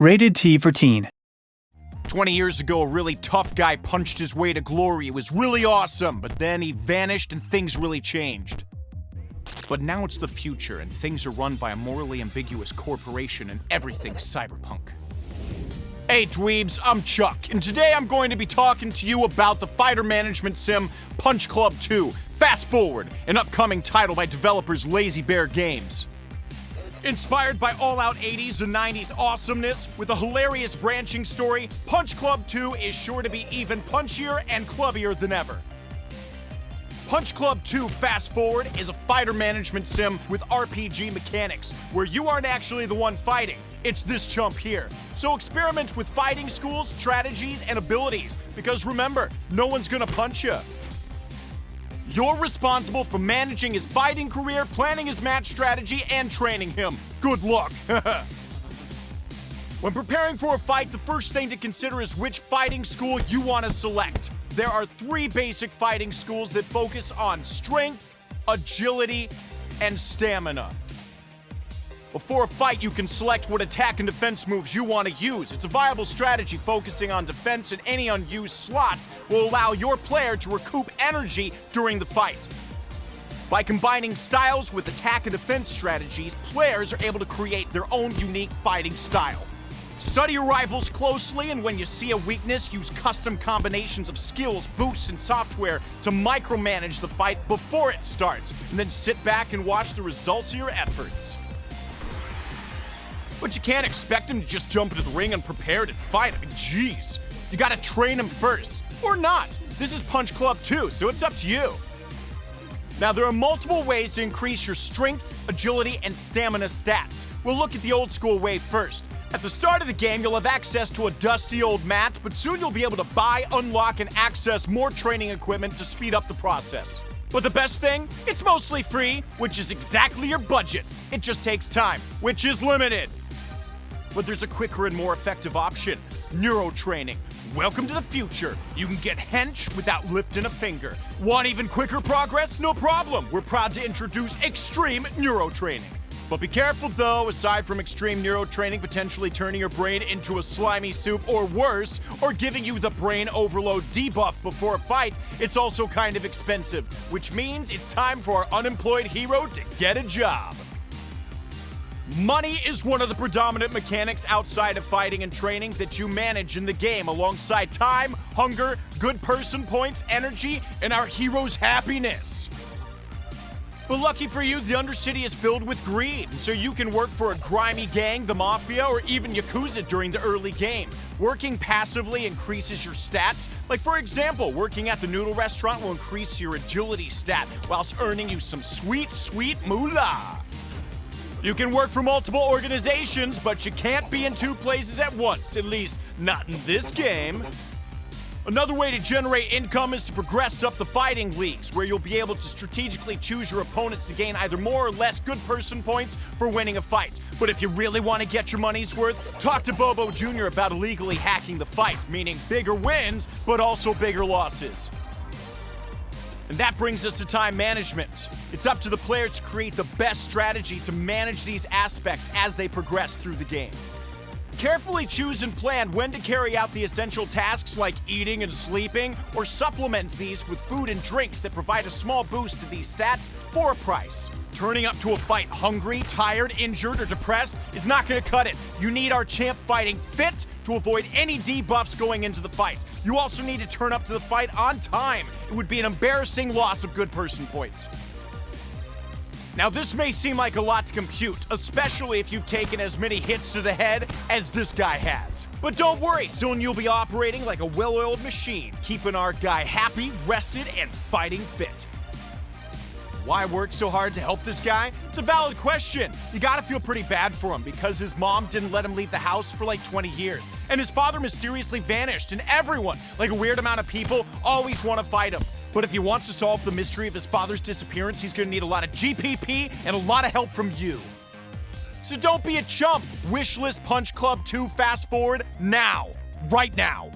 Rated T for teen. 20 years ago, a really tough guy punched his way to glory. It was really awesome, but then he vanished and things really changed. But now it's the future, and things are run by a morally ambiguous corporation, and everything's cyberpunk. Hey dweebs, I'm Chuck, and today I'm going to be talking to you about the fighter management sim Punch Club 2, Fast Forward, an upcoming title by developers Lazy Bear Games. Inspired by all-out 80s and 90s awesomeness, with a hilarious branching story, Punch Club 2 is sure to be even punchier and clubbier than ever. Punch Club 2 Fast Forward is a fighter management sim with RPG mechanics, where you aren't actually the one fighting, it's this chump here. So experiment with fighting schools, strategies, and abilities, because remember, no one's gonna punch you. You're responsible for managing his fighting career, planning his match strategy, and training him. Good luck! When preparing for a fight, the first thing to consider is which fighting school you want to select. There are 3 basic fighting schools that focus on strength, agility, and stamina. Before a fight, you can select what attack and defense moves you want to use. It's a viable strategy focusing on defense, and any unused slots will allow your player to recoup energy during the fight. By combining styles with attack and defense strategies, players are able to create their own unique fighting style. Study your rivals closely, and when you see a weakness, use custom combinations of skills, boosts, and software to micromanage the fight before it starts, and then sit back and watch the results of your efforts. But you can't expect him to just jump into the ring unprepared and fight. I mean, jeez. You gotta train him first. Or not. This is Punch Club 2, so it's up to you. Now, there are multiple ways to increase your strength, agility, and stamina stats. We'll look at the old school way first. At the start of the game, you'll have access to a dusty old mat, but soon you'll be able to buy, unlock, and access more training equipment to speed up the process. But the best thing? It's mostly free, which is exactly your budget. It just takes time, which is limited. But there's a quicker and more effective option, neuro training. Welcome to the future. You can get hench without lifting a finger. Want even quicker progress? No problem. We're proud to introduce extreme neuro training. But be careful though, aside from extreme neuro training potentially turning your brain into a slimy soup or worse, or giving you the brain overload debuff before a fight, it's also kind of expensive, which means it's time for our unemployed hero to get a job. Money is one of the predominant mechanics outside of fighting and training that you manage in the game, alongside time, hunger, good person points, energy, and our hero's happiness. But lucky for you, the Undercity is filled with greed, so you can work for a grimy gang, the Mafia, or even Yakuza during the early game. Working passively increases your stats. Like for example, working at the noodle restaurant will increase your agility stat, whilst earning you some sweet, sweet moolah. You can work for multiple organizations, but you can't be in 2 places at once, at least not in this game. Another way to generate income is to progress up the fighting leagues, where you'll be able to strategically choose your opponents to gain either more or less good person points for winning a fight. But if you really want to get your money's worth, talk to Bobo Jr. about illegally hacking the fight, meaning bigger wins, but also bigger losses. And that brings us to time management. It's up to the players to create the best strategy to manage these aspects as they progress through the game. Carefully choose and plan when to carry out the essential tasks like eating and sleeping, or supplement these with food and drinks that provide a small boost to these stats for a price. Turning up to a fight hungry, tired, injured, or depressed is not going to cut it. You need our champ fighting fit to avoid any debuffs going into the fight. You also need to turn up to the fight on time. It would be an embarrassing loss of good person points. Now this may seem like a lot to compute, especially if you've taken as many hits to the head as this guy has. But don't worry, soon you'll be operating like a well-oiled machine, keeping our guy happy, rested, and fighting fit. Why work so hard to help this guy? It's a valid question. You gotta feel pretty bad for him because his mom didn't let him leave the house for like 20 years. And his father mysteriously vanished, and everyone, like a weird amount of people, always want to fight him. But if he wants to solve the mystery of his father's disappearance, he's gonna need a lot of GPP and a lot of help from you. So don't be a chump. Wishlist Punch Club 2 Fast Forward now. Right now.